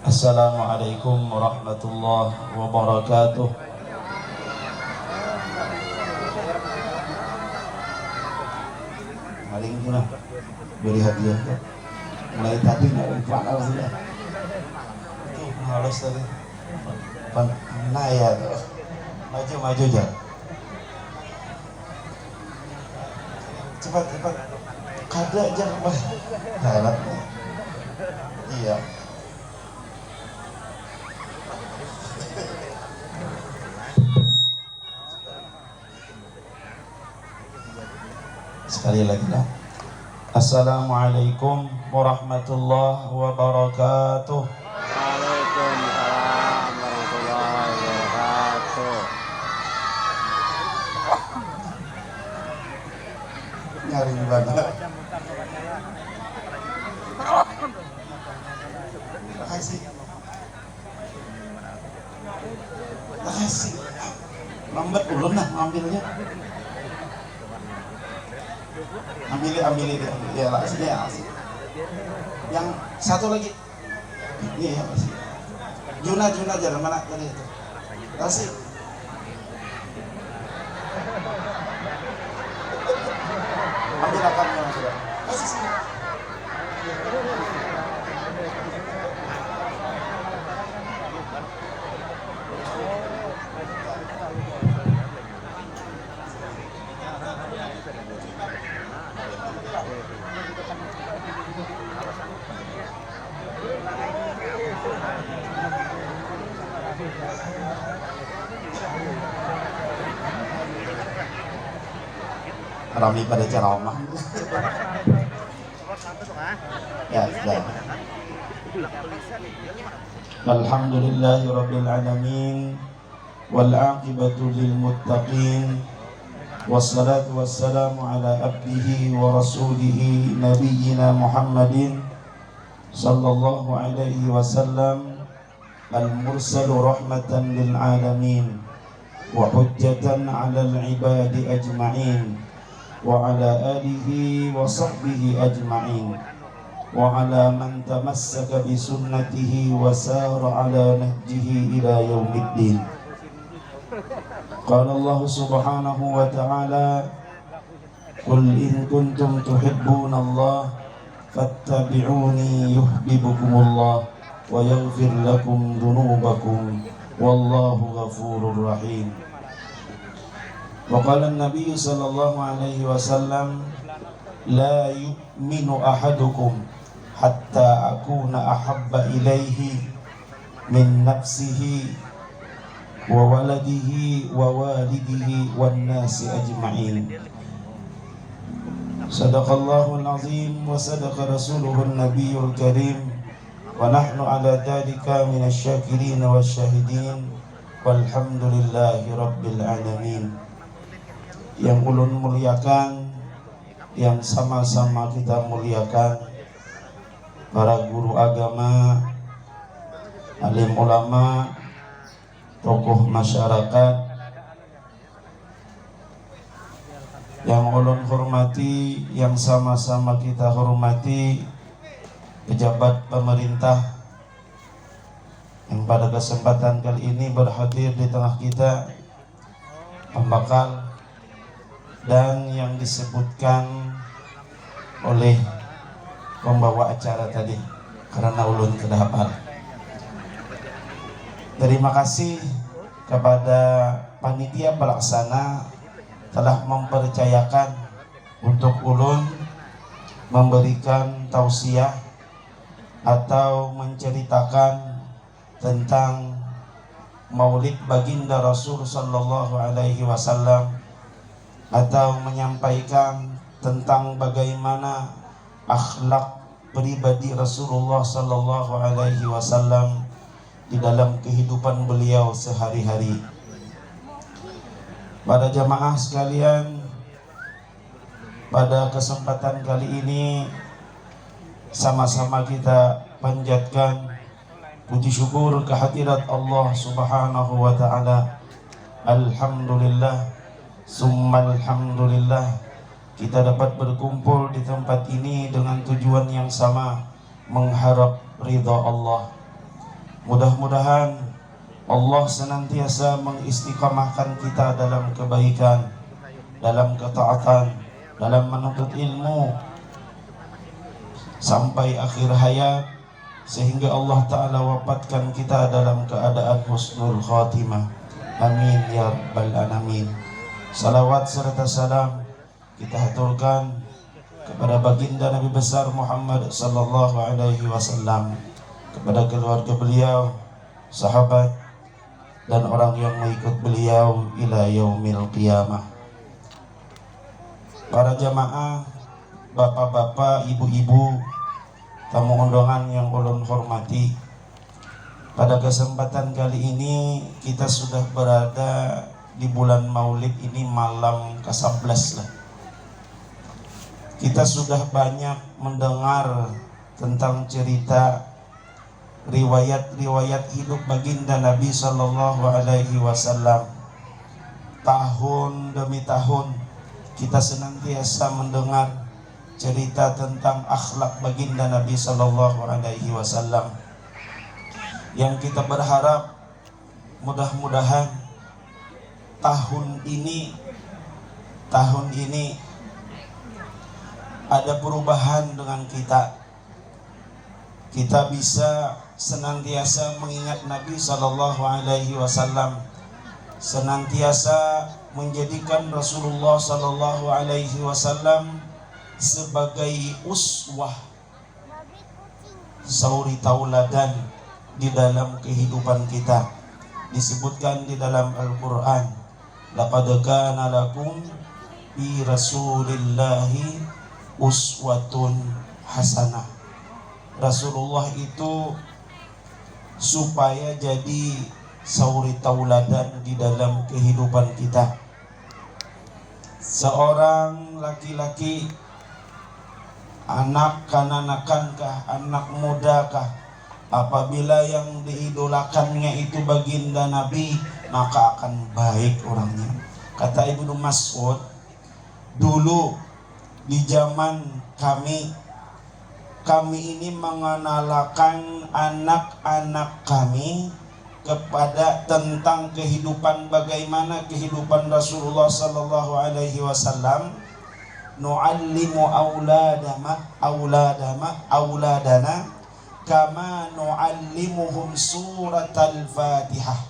Assalamualaikum warahmatullahi wabarakatuh. Maling gimana? Beri hadiah tuh. Mulai tadi nggak panal sudah. Itu halus tadi. Nah ya tuh. Maju aja. Cepat. Kada aja kembali. Hebat. Iya. Sekali lagi lah. Assalamualaikum warahmatullahi wabarakatuh. Waalaikumsalam warahmatullahi wabarakatuh. Nyari mana? Makasih. Lambat ulun nah ambilnya. Ambil ya lah sini ya. Yang satu lagi. Ini ya masih. Juna jalan mana tadi itu? Kasih. Ambil akarnya sudah. Kasih sini. Rami pada ceramah. Ya, sudah. Alhamdulillahirabbil alamin wal 'aqibatu lil muttaqin wassalatu wassalamu ala abdihi wa rasulihi nabiyyina Muhammadin sallallahu alaihi wasallam al-mursalu rahmatan lil alamin wa hujjatan 'alal ibadi ajma'in wa ala alihi wa sahbihi ajma'in wa ala man tamassaka bi sunnatihi wa sara ala nahjihi ila yaumiddin. Qala Allah subhanahu wa ta'ala qul in kuntum tuhibbuna Allah fattabi'uni yuhibbukumullah wa yaghfir lakum dhunubakum wallahu ghafurur rahim. Wa qala an-nabiy sallallahu alaihi wasallam la yu'minu ahadukum hatta akuna ahabba ilaihi min nafsihi wa waladihi wa walidihi wan nasi ajma'in. Sadaqallahul azim wa sadaqa rasuluhun nabiyyul karim wa nahnu ala dhalika minasy syakirin wasyahidin walhamdulillahi rabbil alamin. Yang ulun muliakan, yang sama-sama kita muliakan, para guru agama, alim ulama, tokoh masyarakat, yang ulun hormati, yang sama-sama kita hormati, pejabat pemerintah yang pada kesempatan kali ini berhadir di tengah kita, pembakal, dan yang disebutkan oleh pembawa acara tadi karena ulun tidak hafal. Terima kasih kepada panitia pelaksana telah mempercayakan untuk ulun memberikan tausiah atau menceritakan tentang Maulid Baginda Rasul sallallahu alaihi wasallam atau menyampaikan tentang bagaimana akhlak pribadi Rasulullah sallallahu alaihi wasallam di dalam kehidupan beliau sehari-hari. Pada jamaah sekalian, pada kesempatan kali ini sama-sama kita panjatkan puji syukur kehadirat Allah Subhanahu wa taala. Alhamdulillah summa alhamdulillah, kita dapat berkumpul di tempat ini dengan tujuan yang sama, mengharap ridha Allah. Mudah-mudahan Allah senantiasa mengistiqamahkan kita dalam kebaikan, dalam ketaatan, dalam menuntut ilmu sampai akhir hayat, sehingga Allah Ta'ala wafatkan kita dalam keadaan husnul khatimah. Amin ya rabbal alamin. Salawat serta salam kita haturkan kepada baginda Nabi besar Muhammad sallallahu alaihi wasallam, kepada keluarga beliau, sahabat, dan orang yang mengikut beliau ila yaumil qiyamah. Para jamaah, bapak-bapak, ibu-ibu, tamu undangan yang ulun hormati, pada kesempatan kali ini kita sudah berada di bulan Maulid ini, malam ke-11 lah. Kita sudah banyak mendengar tentang cerita riwayat-riwayat hidup baginda Nabi Sallallahu Alaihi Wasallam. Tahun demi tahun kita senantiasa mendengar cerita tentang akhlak baginda Nabi Sallallahu Alaihi Wasallam, yang kita berharap mudah-mudahan tahun ini ada perubahan dengan kita bisa senantiasa mengingat Nabi Sallallahu Alaihi Wasallam, senantiasa menjadikan Rasulullah Sallallahu Alaihi Wasallam sebagai uswah, suri tauladan di dalam kehidupan kita. Disebutkan di dalam Al-Quran, laqad kana lakum fi rasulillahi uswatun hasanah. Rasulullah itu supaya jadi suri tauladan di dalam kehidupan kita. Seorang laki-laki, anak kananakankah, anak mudakah, apabila yang diidolakannya itu baginda Nabi, maka akan baik orangnya. Kata Ibnu Mas'ud, dulu di zaman kami ini mengenalkan anak-anak kami kepada tentang kehidupan, bagaimana kehidupan Rasulullah Sallallahu Alaihi Wasallam. Nu'allimu auladana kama nu'allimuhum suratal Fatihah.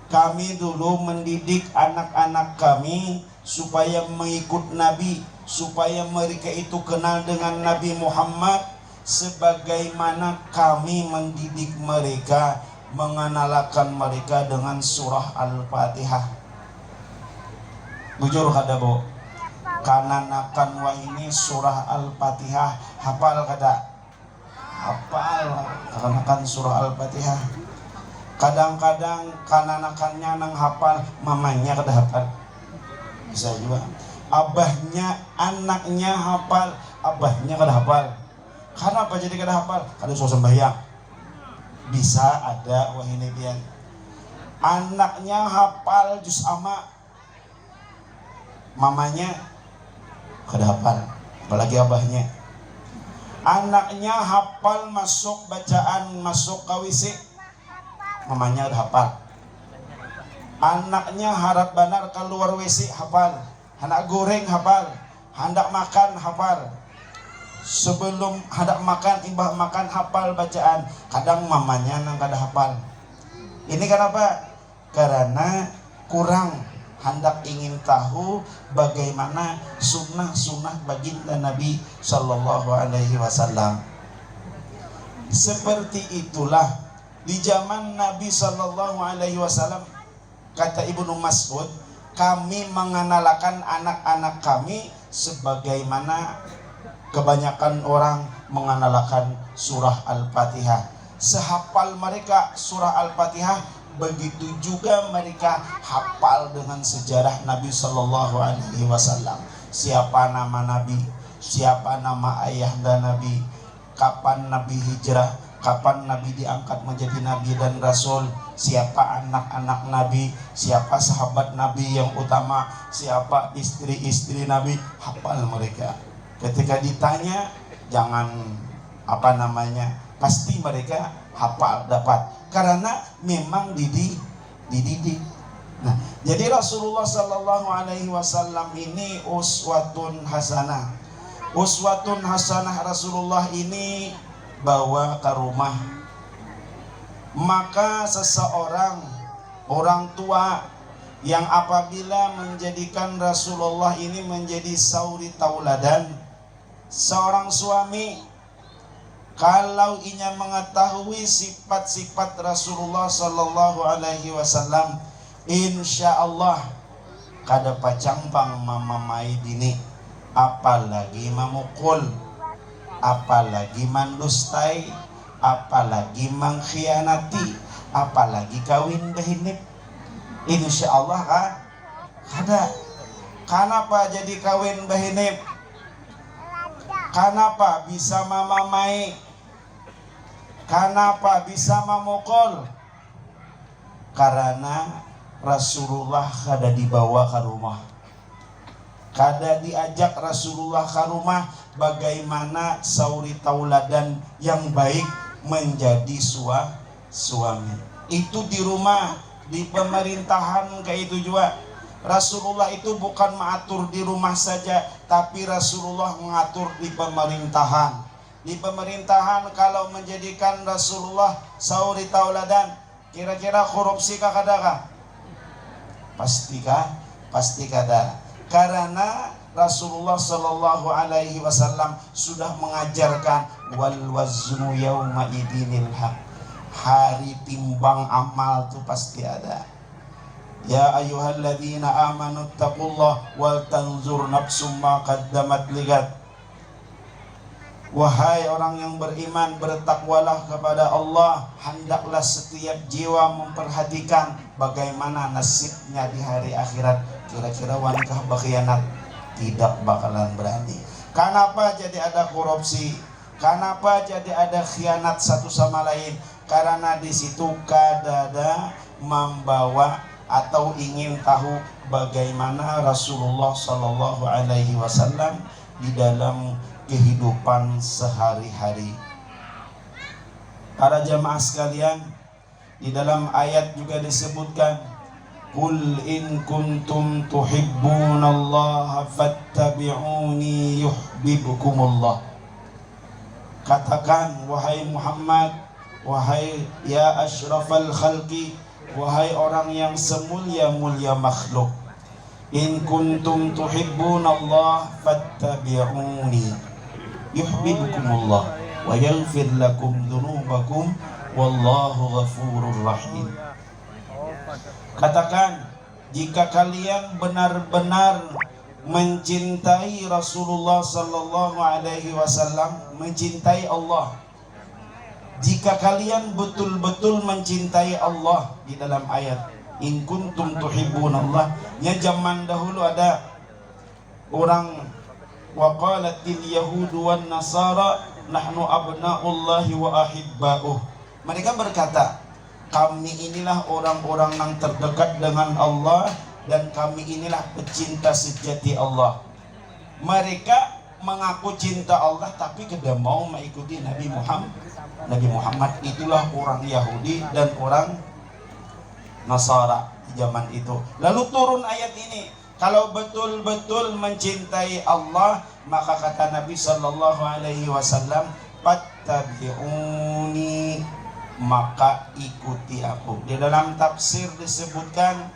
Kami dulu mendidik anak-anak kami supaya mengikut Nabi, supaya mereka itu kenal dengan Nabi Muhammad, sebagaimana kami mendidik mereka, mengenalkan mereka dengan surah Al-Fatihah. Bujur kada bo, kananakan wa ini surah Al-Fatihah, hafal kada? Hafal, kananakan surah Al-Fatihah. Kadang-kadang kananakannya nang hafal, mamanya kada hafal. Bisa juga. Abahnya, anaknya hafal, abahnya kada hafal. Karena apa jadi kada hafal? Kada usah sembahyang. Bisa ada wah ini pian. Anaknya hafal juz amma, mamanya kada hafal, apalagi abahnya. Anaknya hafal masuk bacaan, masuk KWC, mamanya udah hafal. Anaknya harap benar keluar WC hafal, hendak goreng hafal, hendak makan hafal. Sebelum hendak makan, imbah makan hafal bacaan. Kadang mamanya nang kada hafal. Ini kenapa? Karena kurang hendak ingin tahu bagaimana sunnah-sunnah baginda Nabi Sallallahu Alaihi Wasallam. Seperti itulah di zaman Nabi Sallallahu Alaihi Wasallam, kata Ibnu Mas'ud, kami mengenalkan anak-anak kami sebagaimana kebanyakan orang mengenalkan surah Al-Fatihah. Sehafal mereka surah Al-Fatihah, begitu juga mereka hafal dengan sejarah Nabi Sallallahu Alaihi Wasallam. Siapa nama Nabi, siapa nama ayahanda Nabi, kapan Nabi hijrah, kapan Nabi diangkat menjadi Nabi dan Rasul, siapa anak-anak Nabi, siapa sahabat Nabi yang utama, siapa istri-istri Nabi, hafal mereka. Ketika ditanya, jangan pasti mereka hafal dapat karena memang dididik. Nah, jadi Rasulullah Sallallahu Alaihi Wasallam ini uswatun hasanah. Uswatun hasanah Rasulullah ini bawa ke rumah. Maka seseorang orang tua yang apabila menjadikan Rasulullah ini menjadi sauri tauladan, seorang suami kalau ingin mengetahui sifat-sifat Rasulullah Sallallahu Alaihi Wasallam, insya Allah kada pacampang mamamai dini, apalagi memukul, apalagi mendustai, apalagi mengkhianati, apalagi kawin behinip. Insya Allah kada. Kenapa jadi kawin behinip? Kenapa bisa mamamai? Kenapa bisa memukul? Karena Rasulullah kada dibawa ke rumah, kada diajak Rasulullah ke rumah bagaimana sauri tauladan yang baik menjadi suami. Itu di rumah, di pemerintahan kayak itu juga. Rasulullah itu bukan mengatur di rumah saja, tapi Rasulullah mengatur di pemerintahan. Di pemerintahan kalau menjadikan Rasulullah sauri tauladan, kira-kira korupsi kah kada kah? Pasti kada. Karena Rasulullah Sallallahu Alaihi Wasallam sudah mengajarkan wal waznu yauma idinil haq. Hari timbang amal itu pasti ada. Ya ayyuhalladzina amanu taqullah wal tanzur nafsum ma qaddamat ligad. Wahai orang yang beriman, bertakwalah kepada Allah, hendaklah setiap jiwa memperhatikan bagaimana nasibnya di hari akhirat. Kira-kira wanita berkhianat, tidak bakalan berani. Kenapa jadi ada korupsi? Kenapa jadi ada khianat satu sama lain? Karena di situ kadada membawa atau ingin tahu bagaimana Rasulullah Sallallahu Alaihi Wasallam di dalam kehidupan sehari-hari. Para jamaah sekalian, di dalam ayat juga disebutkan, Qul in kuntum tuhibbunallaha fattabi'uni yuhibbukumullah. Katakan wahai Muhammad, wahai ya asyrafal khalqi, wahai orang yang semulia-mulia makhluk, in kuntum tuhibbunallah fattabi'uni yuhibbukumullah wa yaghfir lakum dzunubakum wallahu ghafurur rahim. Katakan, jika kalian benar-benar mencintai Rasulullah Sallallahu Alaihi Wasallam, mencintai Allah, jika kalian betul-betul mencintai Allah, di dalam ayat in kuntum tuhibbunallah, ya zaman dahulu ada orang waqalatil yahudu wan nasara nahnu abna'ullahi wa ahibba'uh. Mereka berkata, kami inilah orang-orang yang terdekat dengan Allah dan kami inilah pecinta sejati Allah. Mereka mengaku cinta Allah tapi tidak mau mengikuti Nabi Muhammad. Nabi Muhammad itulah orang Yahudi dan orang Nasara di zaman itu. Lalu turun ayat ini, kalau betul-betul mencintai Allah, maka kata Nabi Sallallahu Alaihi Wasallam, fattabi'uni, maka ikuti aku. Di dalam tafsir disebutkan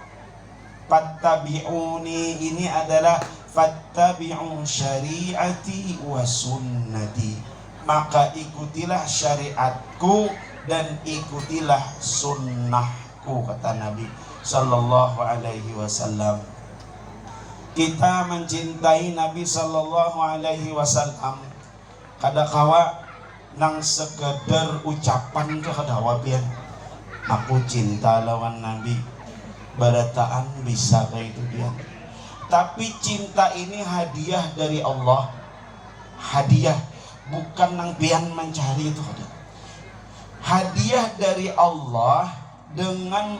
fattabi'uni ini adalah fattabi'u syari'ati wa sunnati, maka ikutilah syariatku dan ikutilah sunnahku, kata Nabi Sallallahu Alaihi Wasallam. Kita mencintai Nabi Sallallahu Alaihi Wasallam kada kawa nang sekedar ucapan ke kada wapian aku cinta lawan Nabi, barataan bisa kayak itu dia. Tapi cinta ini hadiah dari Allah, hadiah, bukan nang pian mencari itu kada. Hadiah dari Allah dengan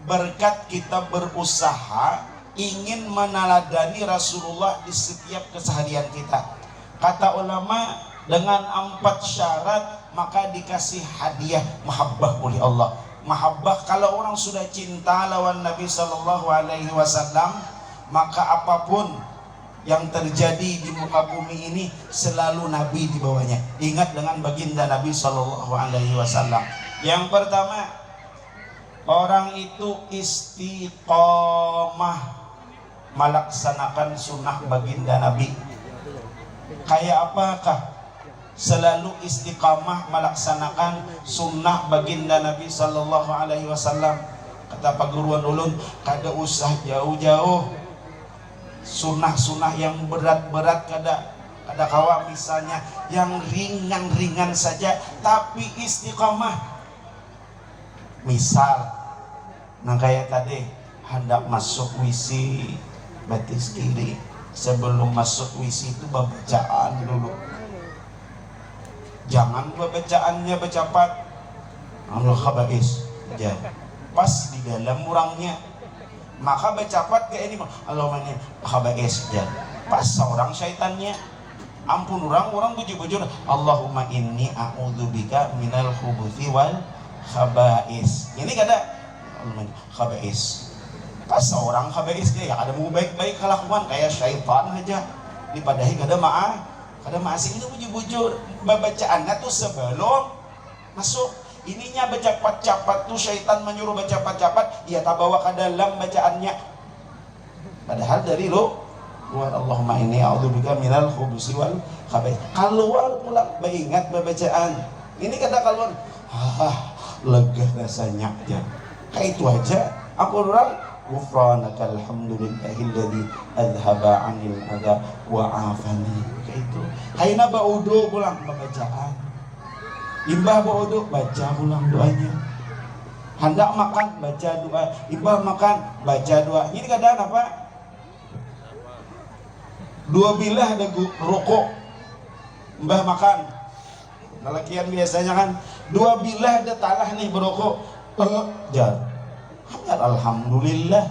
berkat kita berusaha ingin meneladani Rasulullah di setiap keseharian kita. Kata ulama, dengan 4 syarat, maka dikasih hadiah mahabbah oleh Allah. Mahabbah, kalau orang sudah cinta lawan Nabi Sallallahu Alaihi Wasallam, maka apapun yang terjadi di muka bumi ini selalu Nabi di bawahnya. Ingat dengan baginda Nabi Sallallahu Alaihi Wasallam. Yang pertama, orang itu istiqomah melaksanakan sunnah baginda Nabi. Kayak apakah? Selalu istiqamah melaksanakan sunnah baginda Nabi Sallallahu Alaihi Wasallam. Kata Pak Guruan ulun, kada usah jauh-jauh sunnah-sunnah yang berat-berat, kada kawa, misalnya yang ringan-ringan saja tapi istiqamah. Misal, nah kayak tadi hendak masuk WC batis kiri, sebelum masuk WC itu bacaan dulu. Jangan bacaannya bercepat, Allah khabais, pas di dalam orangnya. Maka bercepat kayak ini, Allah khabais, pas seorang syaitannya. Ampun orang bujur-bujur, Allahumma inni a'udzubika minal khubuthi wal khabais. Ini kada khabais. Pas seorang khabais ya ada mau baik-baik kelakuan kayak syaitan aja. Dipadahi kada maaf. Kada masih itu bujur-bujur bacaannya tuh sebelum masuk. Ininya bercepat-cepat tuh syaitan menyuruh bercepat-cepat, ia tak bawa ke dalam bacaannya. Padahal dari luar, Allahumma inni a'udzubika minal khubuthi wal khabais. Keluar pula ingat bacaan. Ini kata keluar, lega rasanya aja. Kayak itu aja. Aku orang ghufranaka alhamdulillahilladzi adhaba 'anil adza wa 'afani. Itu hayna baudu pulang bacaan, imbah baudu baca pulang doanya, hendak makan baca doa, imbah makan baca doa. Ini kadang apa? Dua bilah ada rokok, imbah makan. Lelakian biasanya kan dua bilah ada talah nih berokok, jar. Alhamdulillah,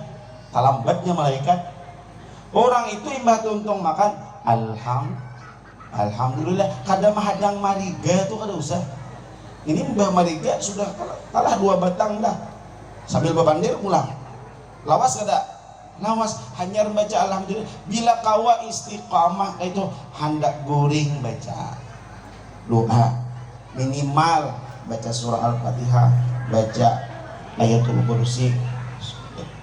talambatnya malaikat. Orang itu imbah tuntung makan, Alhamdulillah, kada mahadang mariga tuh kada usah. Ini Mbah Mariga sudah kalah 2 batang dah. Sambil bebandir pulang. Lawas kada? Lawas, hanya baca alhamdulillah. Bila kawa istiqamah itu hendak goreng baca doa. Minimal baca surah Al-Fatihah, baca ayatul kursi,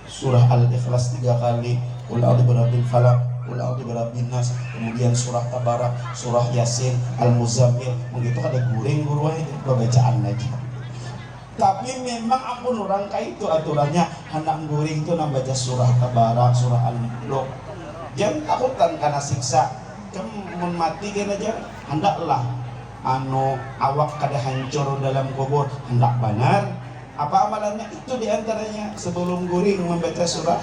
surah Al-Ikhlas 3 kali, qul a'udzu birabbil falaq, qul a'udzu birabbin nas, kemudian surah Tabarak, surah Yasin, Al-Muzammil. Begitu ada goreng guru itu bacaan aja. Tapi memang ampun orang kayak itu aturannya hendak goreng itu baca surah Tabarak, surah Al-Mulk. Jangan takutan karena siksa. Kamu mati kan aja hendaklah awak kada hancur dalam kubur, hendak benar. Apa amalannya? Itu diantaranya sebelum goreng membaca surah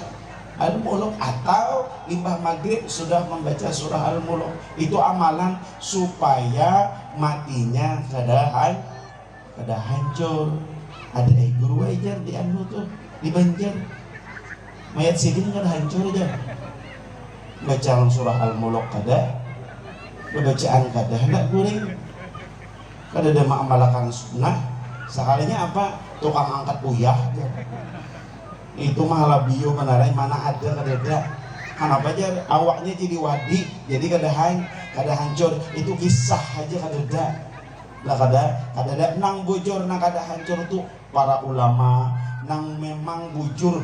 Al-Mulk atau limbah maghrib sudah membaca surah Al-Mulk. Itu amalan supaya matinya kada hancur. Ada guru ajar di anu tuh di Banjar, mayat sidin kada hancur aja. Bacaan surah Al-Mulk kada, bacaan kada hendak goreng, kada ada mengamalkan sunnah. Sekalinya apa? Tukang angkat uyah aja. Itu mah bio benarai mana ada kada. Kenapa aja awaknya jadi wadi, jadi kada hancur. Itu kisah aja kada. Lah kada nang bujur nang kada hancur tuh para ulama nang memang bujur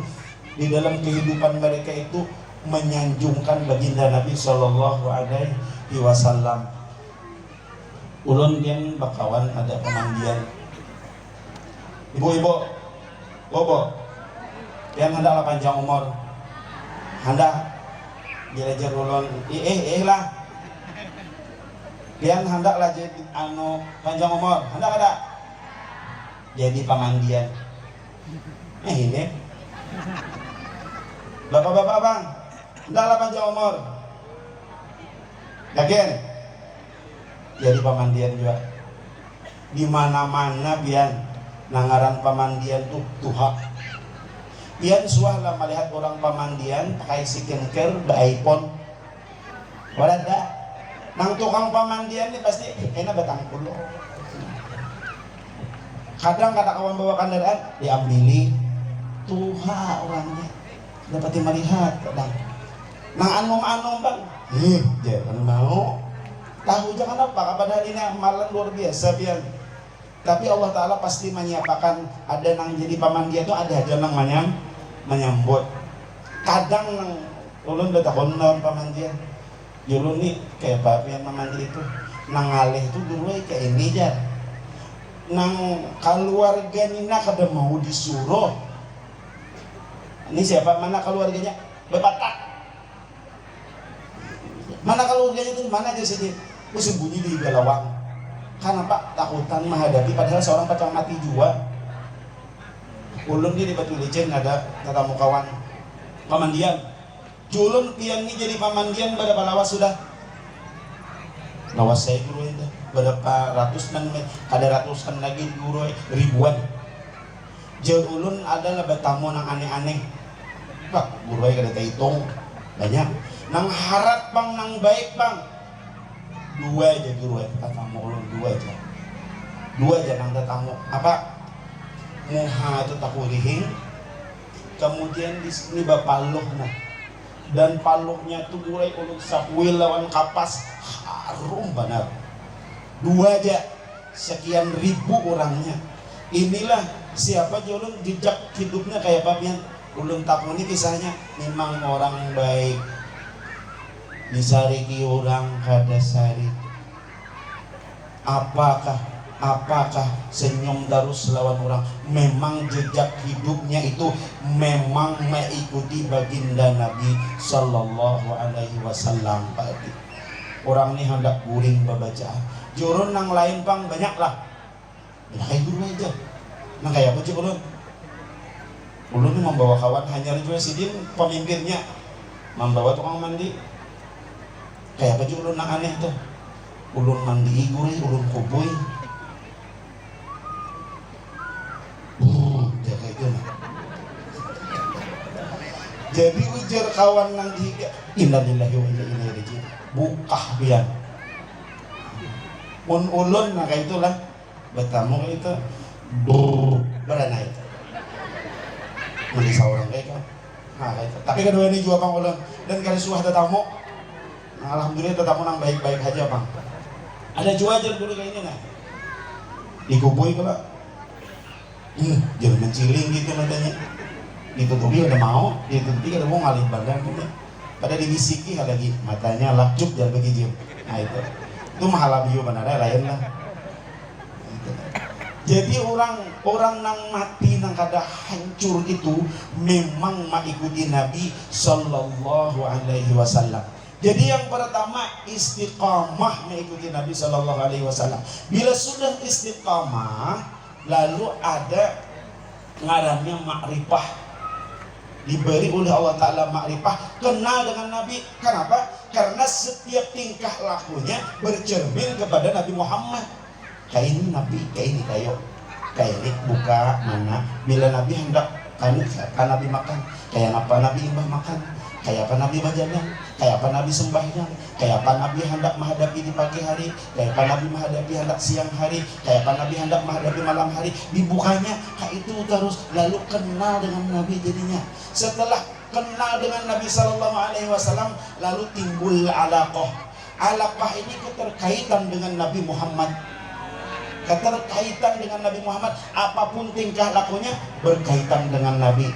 di dalam kehidupan mereka itu menyanjungkan baginda Nabi Sallallahu Alaihi Wasallam. Ulun yang bakawan ada pemandian. Ibu-ibu, bobo, yang hendaklah panjang umur, hendak belajar ulun, lah, yang hendaklah jadi panjang umur, hendak ada jadi pemandian. Ini, bapak-bapak bang, hendaklah panjang umur, yakin? Jadi pemandian juga, di mana-mana biar nangaran pemandian tuh tuha. Pian suahlah melihat orang pemandian pakai skincare, iPhone. Walada Nang tukang pamandian ini pasti enak batang kulo. Kadang kata kawan bawa kendaraan diambili tuha orangnya dapat melihat kadang. Nang anum bang, jangan mau. Tahu jangan apa padahal ini amalan luar biasa pian. Tapi Allah Ta'ala pasti menyiapkan ada nang jadi pamandian itu ada aja nang menyambut. Kadang nang ulun udah tahun lawan pamandian. Dulu nih kayak bapak yang mandi itu nang alih itu dulu kayak ini aja nang keluarga Nina kada mau disuruh ini siapa mana keluarganya Bapak mana keluarganya itu mana dia sedih sembunyi di galawang karena Pak takutan menghadapi padahal seorang pacang mati jua ulun dia di Batu Licin ada tatamu kawan pamandian Julun pian ini jadi pamandian berapa lawas sudah? Lawas saya guru itu berapa ratusan, ada ratusan lagi guru ribuan. Jauh ulun adalah bertamu nang aneh-aneh. Pak guru kada hitung banyak. Nang harap bang, nang baik bang. Dua aja guru tatamu ulun dua aja nang tatamu. Apa? Muha itu takurihing. Kemudian di sini bapaluh nah. Dan paluhnya tuh mulai ulun sakwil lawan kapas harum benar dua aja sekian ribu orangnya inilah siapa ulun jejak hidupnya kayak papian ulun takuni kisahnya memang orang baik disariki orang kada sari apakah senyum terus lawan orang memang jejak hidupnya itu memang mengikuti baginda Nabi Sallallahu Alaihi Wasallam. Orang ini hendak guring babaca jurun nang lain bang banyak lah kayak guru aja nang kayak apa sih ulun ini membawa kawan hanya juga sidin pemimpinnya membawa tukang mandi kayak apa sih ulun nang aneh tuh ulun mandi gurih ulun kubuy jadi ujar kawan nang dihiga innalillahi wa inna ilaihi raji'un bukah bian mun ulun nah kayak itulah bertamu kayak itu berana itu muli seorang kayak kan nah kayak itu tapi kedua ini juga bang ulun dan kali suah tetamu nah, alhamdulillah tetamu nang baik-baik aja bang ada juga aja dulu kayak ini nah dikubui kalau jangan menciling gitu matanya ditutupi udah mau ditutupi kada mau ngalih badan gitu pada dibisiki lagi matanya lakcuk jangan begitu nah itu mahal biu benar lain lah gitu. Jadi orang nang mati nang kada hancur itu memang mengikuti Nabi Sallallahu Alaihi Wasallam. Jadi yang pertama istiqamah mengikuti Nabi Sallallahu Alaihi Wasallam. Bila sudah istiqamah lalu ada ngarannya makrifah diberi oleh Allah Ta'ala makrifah kenal dengan Nabi. Kenapa? Karena setiap tingkah lakunya bercermin kepada Nabi Muhammad. Kayak ini Nabi, kayak ini kayak ini buka mana bila Nabi hendak kan Nabi makan kayak apa Nabi imbah makan kayak apa Nabi bajalan kayak apa Nabi sembahyang kayak apa Nabi hendak menghadapi di pagi hari kayak apa Nabi menghadapi hendak siang hari kayak apa Nabi hendak menghadapi malam hari dibukanya kayak itu terus lalu kenal dengan Nabi jadinya setelah kenal dengan Nabi Sallallahu Alaihi Wasallam lalu timbul alaqah ini keterkaitan dengan Nabi Muhammad keterkaitan dengan Nabi Muhammad apapun tingkah lakunya berkaitan dengan Nabi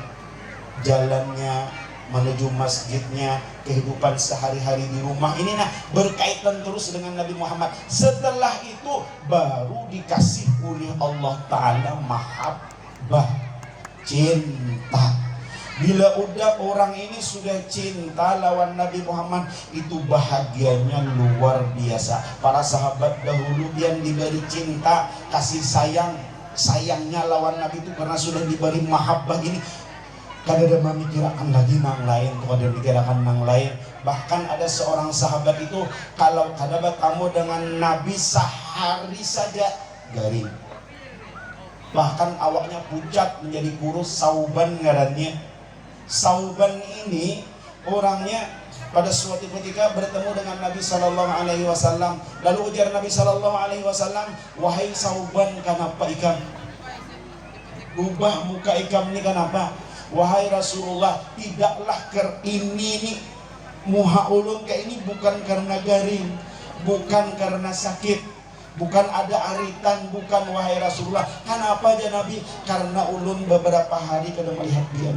jalannya menuju masjidnya kehidupan sehari-hari di rumah ini nah berkaitan terus dengan Nabi Muhammad setelah itu baru dikasih oleh Allah Ta'ala mahabbah cinta. Bila udah orang ini sudah cinta lawan Nabi Muhammad itu bahagianya luar biasa. Para sahabat dahulu yang diberi cinta kasih sayangnya lawan Nabi itu karena sudah diberi mahabbah ini kada ada memikirkan lagi nang lain, kada memikirkan nang lain. Bahkan ada seorang sahabat itu kalau kada bertemu dengan Nabi sehari saja garing. Bahkan awaknya pucat menjadi kurus sauban ngarannya. Sauban ini orangnya pada suatu ketika bertemu dengan Nabi sallallahu alaihi wasallam. Lalu ujar Nabi sallallahu alaihi wasallam, "Wahai Sauban, kenapa ikam? Ubah muka ikam ini kenapa?" "Wahai Rasulullah, tidaklah ini nih muha ulun kayak ini bukan karena garing, bukan karena sakit, bukan ada aritan, bukan wahai Rasulullah." "Kenapa aja Nabi?" "Karena ulun beberapa hari kada melihat dia."